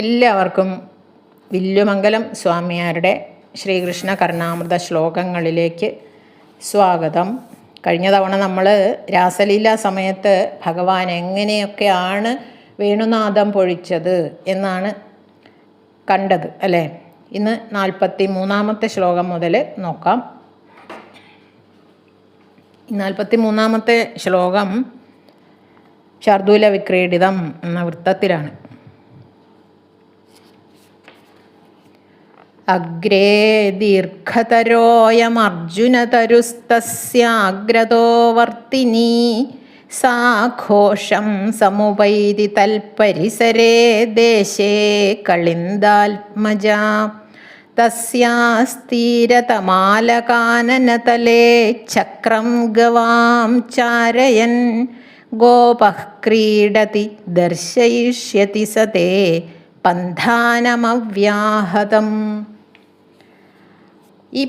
എല്ലാവർക്കും വില്ലുമംഗലം സ്വാമിയാരുടെ ശ്രീകൃഷ്ണ കർണാമൃത ശ്ലോകങ്ങളിലേക്ക് സ്വാഗതം. കഴിഞ്ഞ തവണ നമ്മൾ രാസലീല സമയത്ത് ഭഗവാൻ എങ്ങനെയൊക്കെയാണ് വേണുനാദം പൊഴിച്ചത് എന്നാണ് കണ്ടത് അല്ലേ. ഇന്ന് 43-ാമത്തെ ശ്ലോകം മുതൽ നോക്കാം. 43-ാമത്തെ ശ്ലോകം ശാർദൂല വിക്രീഡിതം എന്ന വൃത്തത്തിലാണ്. അഗ്രേ ദീർഘതരോയമർജുനതരുസ്തസ്യാഗ്രതോ വർത്തിനി സാഘോഷം സമുപൈതി തൽപരിസരേ ദേശേ കളിന്ദാത്മജാ തസ്യാസ്തീരതമാലകാനനതലേ ചക്രം ഗവാം ചാരയൻ ഗോപഃ ക്രീഡതി ദർശയിഷ്യതി സതേ പന്ഥാനമവ്യാഹതം. ഈ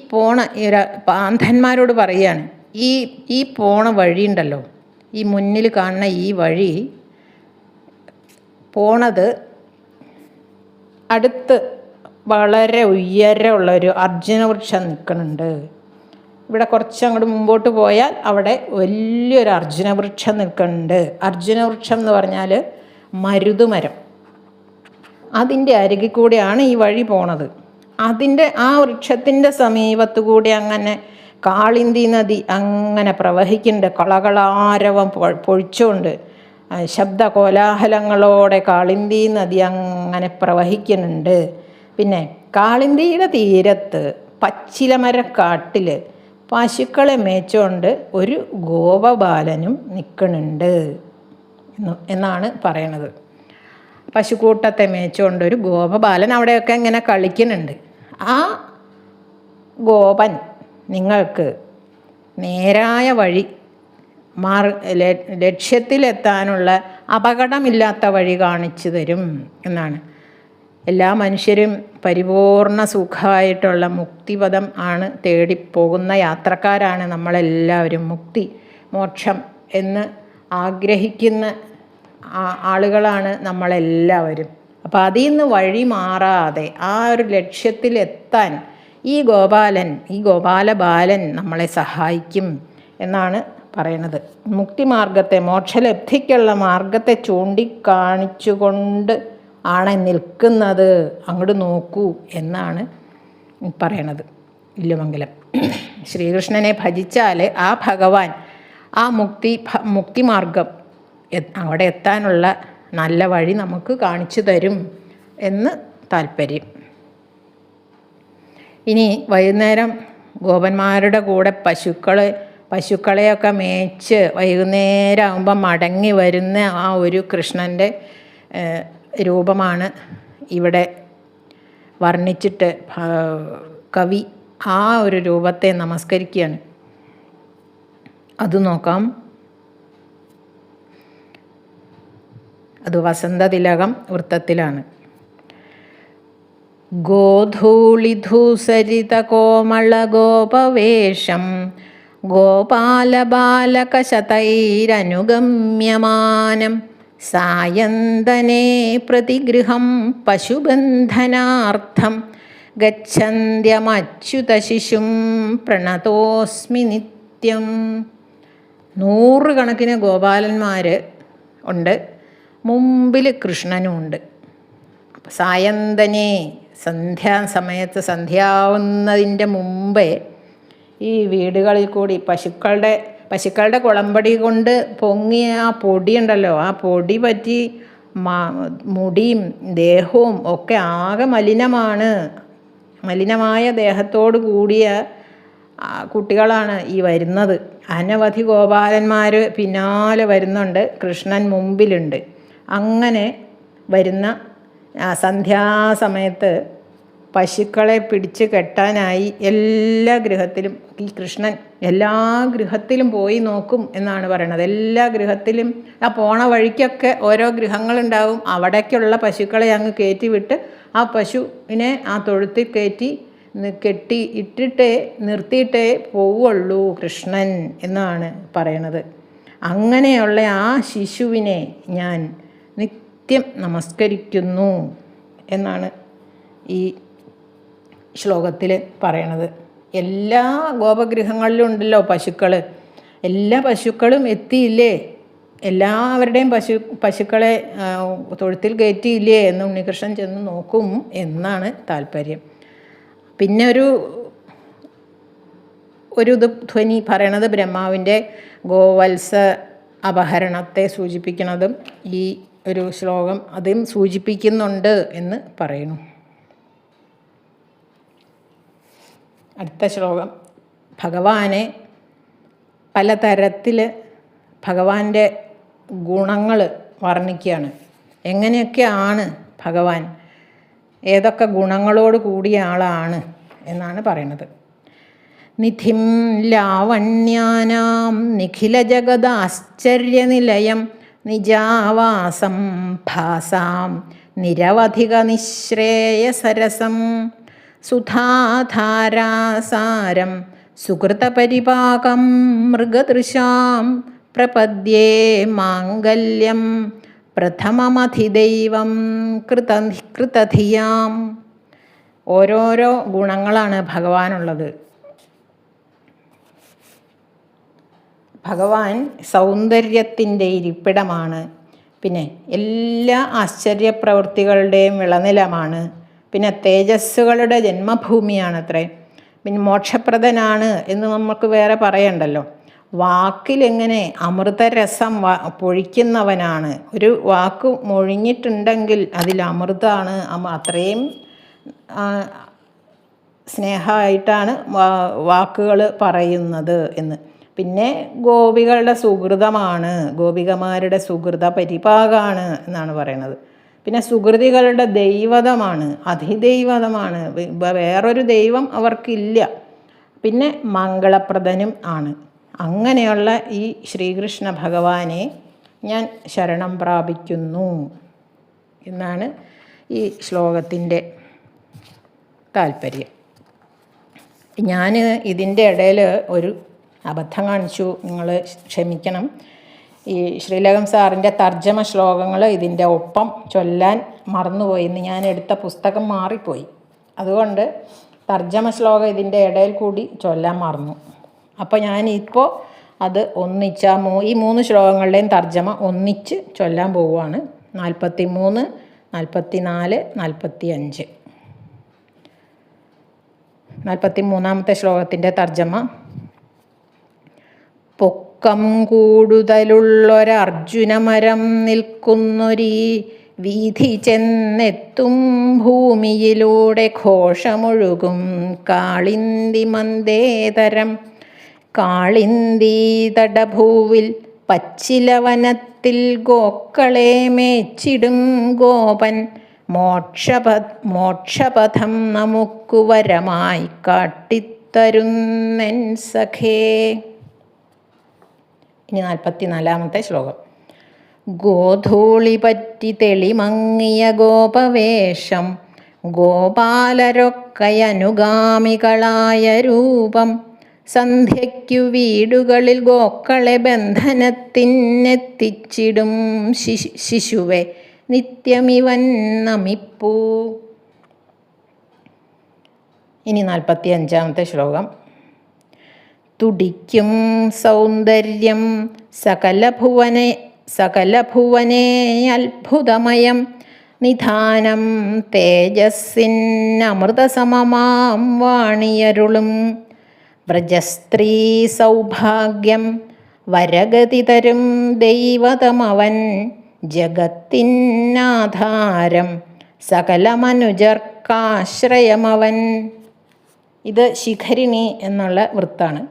പാന്തന്മാരോട് പറയുകയാണ്, ഈ പോണ വഴിയുണ്ടല്ലോ, ഈ മുന്നിൽ കാണുന്ന ഈ വഴി പോണത് അടുത്ത് വളരെ ഉയരമുള്ളൊരു അർജുനവൃക്ഷം നിൽക്കുന്നുണ്ട്. ഇവിടെ കുറച്ചങ്ങോട്ട് മുമ്പോട്ട് പോയാൽ അവിടെ വലിയൊരു അർജുനവൃക്ഷം നിൽക്കുന്നുണ്ട്. അർജുനവൃക്ഷം എന്ന് പറഞ്ഞാൽ മരുതുമരം. അതിൻ്റെ അരികിൽ കൂടെയാണ് ഈ വഴി പോണത്. അതിൻ്റെ ആ വൃക്ഷത്തിൻ്റെ സമീപത്തു കൂടി അങ്ങനെ കാളിന്തി നദി അങ്ങനെ പ്രവഹിക്കുന്നുണ്ട്. കളകളാരവം പൊഴിച്ചുകൊണ്ട് ശബ്ദ കോലാഹലങ്ങളോടെ കാളിന്തി നദി അങ്ങനെ പ്രവഹിക്കുന്നുണ്ട്. പിന്നെ കാളിന്തിയുടെ തീരത്ത് പച്ചിലമരക്കാട്ടിൽ പശുക്കളെ മേച്ചുകൊണ്ട് ഒരു ഗോപബാലനും നിൽക്കുന്നുണ്ട് എന്നാണ് പറയണത്. പശുക്കൂട്ടത്തെ മേച്ചുകൊണ്ട് ഒരു ഗോപബാലൻ അവിടെയൊക്കെ ഇങ്ങനെ കളിക്കുന്നുണ്ട്. ആ ഗോപൻ നിങ്ങൾക്ക് നേരായ വഴി ലക്ഷ്യത്തിലെത്താനുള്ള അപകടമില്ലാത്ത വഴി കാണിച്ചു തരും എന്നാണ്. എല്ലാ മനുഷ്യരും പരിപൂർണ സുഖമായിട്ടുള്ള മുക്തിപദം ആണ് തേടിപ്പോകുന്ന യാത്രക്കാരാണ് നമ്മളെല്ലാവരും. മുക്തി മോക്ഷം എന്ന് ആഗ്രഹിക്കുന്ന ആളുകളാണ് നമ്മളെല്ലാവരും. അപ്പോൾ അതിൽ നിന്ന് വഴി മാറാതെ ആ ഒരു ലക്ഷ്യത്തിലെത്താൻ ഈ ഗോപാലബാലൻ നമ്മളെ സഹായിക്കും എന്നാണ് പറയണത്. മുക്തിമാർഗത്തെ, മോക്ഷലബ്ധിക്കുള്ള മാർഗത്തെ ചൂണ്ടിക്കാണിച്ചുകൊണ്ട് ആണ് നിൽക്കുന്നത്. അങ്ങോട്ട് നോക്കൂ എന്നാണ് പറയണത് വില്ലുമംഗലം. ശ്രീകൃഷ്ണനെ ഭജിച്ചാൽ ആ ഭഗവാൻ ആ മുക്തിമാർഗം അവിടെ എത്താനുള്ള നല്ല വഴി നമുക്ക് കാണിച്ചു തരും എന്ന് താല്പര്യം. ഇനി വൈകുന്നേരം ഗോപന്മാരുടെ കൂടെ പശുക്കളെയൊക്കെ മേച്ച് വൈകുന്നേരം ആകുമ്പോൾ മടങ്ങി വരുന്ന ആ ഒരു കൃഷ്ണൻ്റെ രൂപമാണ് ഇവിടെ വർണ്ണിച്ചിട്ട് കവി ആ ഒരു രൂപത്തെ നമസ്കരിക്കുകയാണ്. അത് നോക്കാം. അത് വസന്തതിലകം വൃത്തത്തിലാണ്. ഗോധൂളിധൂസരിതകോമളഗോപവേഷം ഗോപാലബാലകശതൈരനുഗമ്യമാനം സായന്തനേ പ്രതിഗൃഹം പശുബന്ധനാർത്ഥം ഗച്ഛന്ത്യമച്യുതശിശും പ്രണതോസ്മി നിത്യം. 100 കണക്കിന് ഗോപാലന്മാർ ഉണ്ട്. മുമ്പിൽ കൃഷ്ണനുമുണ്ട്. അപ്പം സായന്തനെ സന്ധ്യാസമയത്ത് സന്ധ്യാവുന്നതിൻ്റെ മുമ്പേ ഈ വീടുകളിൽ കൂടി പശുക്കളുടെ കുളമ്പടി കൊണ്ട് പൊങ്ങിയ ആ പൊടിയുണ്ടല്ലോ, ആ പൊടി പറ്റി മുടിയും ദേഹവും ഒക്കെ ആകെ മലിനമായ ദേഹത്തോട് കൂടിയ കുട്ടികളാണ് ഈ വരുന്നത്. അനവധി ഗോപാലന്മാർ പിന്നാലെ വരുന്നുണ്ട്, കൃഷ്ണൻ മുമ്പിലുണ്ട്. അങ്ങനെ വരുന്ന സന്ധ്യാസമയത്ത് പശുക്കളെ പിടിച്ച് കെട്ടാനായി എല്ലാ ഗൃഹത്തിലും ഈ കൃഷ്ണൻ എല്ലാ ഗൃഹത്തിലും പോയി നോക്കും എന്നാണ് പറയണത്. എല്ലാ ഗൃഹത്തിലും ആ പോണ വഴിക്കൊക്കെ ഓരോ ഗൃഹങ്ങളുണ്ടാവും. അവിടേക്കുള്ള പശുക്കളെ അങ്ങ് കയറ്റി വിട്ട് ആ പശുവിനെ ആ തൊഴുത്തിൽ നിർത്തിയിട്ടേ പോവുള്ളൂ കൃഷ്ണൻ എന്നാണ് പറയണത്. അങ്ങനെയുള്ള ആ ശിശുവിനെ ഞാൻ നിത്യം നമസ്കരിക്കുന്നു എന്നാണ് ഈ ശ്ലോകത്തിൽ പറയണത്. എല്ലാ ഗോപഗൃഹങ്ങളിലും ഉണ്ടല്ലോ പശുക്കൾ. എല്ലാ പശുക്കളും എത്തിയില്ലേ, എല്ലാവരുടെയും പശുക്കളെ തൊഴുത്തിൽ കയറ്റിയില്ലേ എന്ന് ഉണ്ണികൃഷ്ണൻ ചെന്ന് നോക്കും എന്നാണ് താല്പര്യം. പിന്നെ ഒരു ധ്വനി പറയണത് ബ്രഹ്മാവിൻ്റെ ഗോവത്സ അപഹരണത്തെ സൂചിപ്പിക്കുന്നതും ഈ ഒരു ശ്ലോകം അതും സൂചിപ്പിക്കുന്നുണ്ട് എന്ന് പറയുന്നു. അടുത്ത ശ്ലോകം ഭഗവാനെ പലതരത്തിൽ ഭഗവാന്റെ ഗുണങ്ങൾ വർണ്ണിക്കുകയാണ്. എങ്ങനെയൊക്കെയാണ് ഭഗവാൻ, ഏതൊക്കെ ഗുണങ്ങളോട് കൂടിയ ആളാണ് എന്നാണ് പറയുന്നത്. നിധിം ലാവണ്യാനാം നിഖില ജഗദാശ്ചര്യനിലയം നിജാവാസം ഭാസാം നിരവധിക നിശ്രേയസരസം സുധാധാരാസാരം സുകൃതപരിപാകം മൃഗദൃശാം പ്രപദ്യേ മാംഗല്യം പ്രഥമമധിദൈവം കൃതധിയാം. ഓരോരോ ഗുണങ്ങളാണ് ഭഗവാനുള്ളത്. ഭഗവാൻ സൗന്ദര്യത്തിൻ്റെ ഇരിപ്പിടമാണ്. പിന്നെ എല്ലാ ആശ്ചര്യപ്രവൃത്തികളുടെയും വിളനിലമാണ്. പിന്നെ തേജസ്സുകളുടെ ജന്മഭൂമിയാണത്രേ. പിന്നെ മോക്ഷപ്രദനാണ് എന്ന് നമുക്ക് വേറെ പറയണ്ടല്ലോ. വാക്കിലെങ്ങനെ അമൃതരസം പൊഴിക്കുന്നവനാണ്. ഒരു വാക്ക് മൊഴിഞ്ഞിട്ടുണ്ടെങ്കിൽ അതിൽ അമൃതാണ്. അത്രയും സ്നേഹമായിട്ടാണ് വാക്കുകൾ പറയുന്നത് എന്ന്. പിന്നെ ഗോപികളുടെ സുഹൃതമാണ്, ഗോപികമാരുടെ സുഹൃത പരിപാകാണ് എന്നാണ് പറയുന്നത്. പിന്നെ സുഹൃതികളുടെ ദൈവതമാണ്, അതിദൈവതമാണ്, വേറൊരു ദൈവം അവർക്കില്ല. പിന്നെ മംഗളപ്രദനും ആണ്. അങ്ങനെയുള്ള ഈ ശ്രീകൃഷ്ണ ഭഗവാനെ ഞാൻ ശരണം പ്രാപിക്കുന്നു എന്നാണ് ഈ ശ്ലോകത്തിൻ്റെ താല്പര്യം. ഞാൻ ഇതിൻ്റെ ഇടയിൽ ഒരു അബദ്ധം കാണിച്ചു, നിങ്ങൾ ക്ഷമിക്കണം. ഈ ശ്രീലകം സാറിൻ്റെ തർജ്ജമ ശ്ലോകങ്ങൾ ഇതിൻ്റെ ഒപ്പം ചൊല്ലാൻ മറന്നുപോയി. ഇന്ന് ഞാൻ എടുത്ത പുസ്തകം മാറിപ്പോയി. അതുകൊണ്ട് തർജ്ജമ ശ്ലോകം ഇതിൻ്റെ ഇടയിൽ കൂടി ചൊല്ലാൻ മറന്നു. അപ്പോൾ ഞാനിപ്പോൾ അത് ഒന്നിച്ച് ഈ 3 ശ്ലോകങ്ങളുടെയും തർജ്ജമ ഒന്നിച്ച് ചൊല്ലാൻ പോവുകയാണ്. 43, 44, 45. 43-ാമത്തെ ശ്ലോകത്തിൻ്റെ തർജ്ജമ. പൊക്കം കൂടുതലുള്ളൊരർജുനമരം നിൽക്കുന്നൊരീ വീഥി ചെന്നെത്തും ഭൂമിയിലൂടെ ഘോഷമൊഴുകും കാളിന്തി മന്ദേതരം. കാളിന്തി തടഭൂവിൽ പച്ചിലവനത്തിൽ ഗോക്കളെ മേച്ചിടും ഗോപൻ മോക്ഷപഥം നമുക്കു വരമായി കാട്ടിത്തരുന്നെൻ സഖേ. ഇനി 44-ാമത്തെ ശ്ലോകം. ഗോധൂളി പറ്റി തെളിമങ്ങിയ ഗോപവേഷം ഗോപാലരൊക്കയനുഗാമികളായ രൂപം സന്ധ്യയ്ക്കു വീടുകളിൽ ഗോക്കളെ ബന്ധനത്തിനെത്തിച്ചിടും ശിശുവെ നിത്യമിവൻ നമിപ്പൂ. ഇനി 45-ാമത്തെ ശ്ലോകം. തുടിക്കും സൗന്ദര്യം സകലഭുവനേ അത്ഭുതമയം നിധാനം തേജസ്സിനമൃതസമമാം വാണിയരുളും വ്രജസ്ത്രീ സൗഭാഗ്യം വരഗതി തരും ദൈവതമവൻ ജഗത്തിനാധാരം സകലമനുജർക്കാശ്രയമവൻ. ഇത് ശിഖരിണി എന്നുള്ള വൃത്താണ്.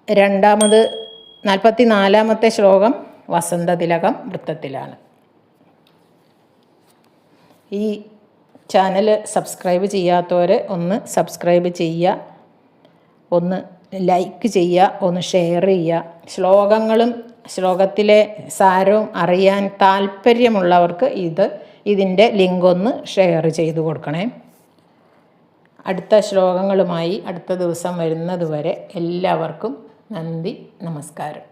44-ാമത്തെ ശ്ലോകം വസന്തതിലകം വൃത്തത്തിലാണ്. ഈ ചാനൽ സബ്സ്ക്രൈബ് ചെയ്യാത്തവർ ഒന്ന് സബ്സ്ക്രൈബ് ചെയ്യുക, ഒന്ന് ലൈക്ക് ചെയ്യുക, ഒന്ന് ഷെയർ ചെയ്യുക. ശ്ലോകങ്ങളും ശ്ലോകത്തിലെ സാരവും അറിയാൻ താല്പര്യമുള്ളവർക്ക് ഇതിൻ്റെ ലിങ്ക് ഒന്ന് ഷെയർ ചെയ്ത് കൊടുക്കണേ. അടുത്ത ശ്ലോകങ്ങളുമായി അടുത്ത ദിവസം വരുന്നത് വരെ എല്ലാവർക്കും നന്ദി, നമസ്കാരം.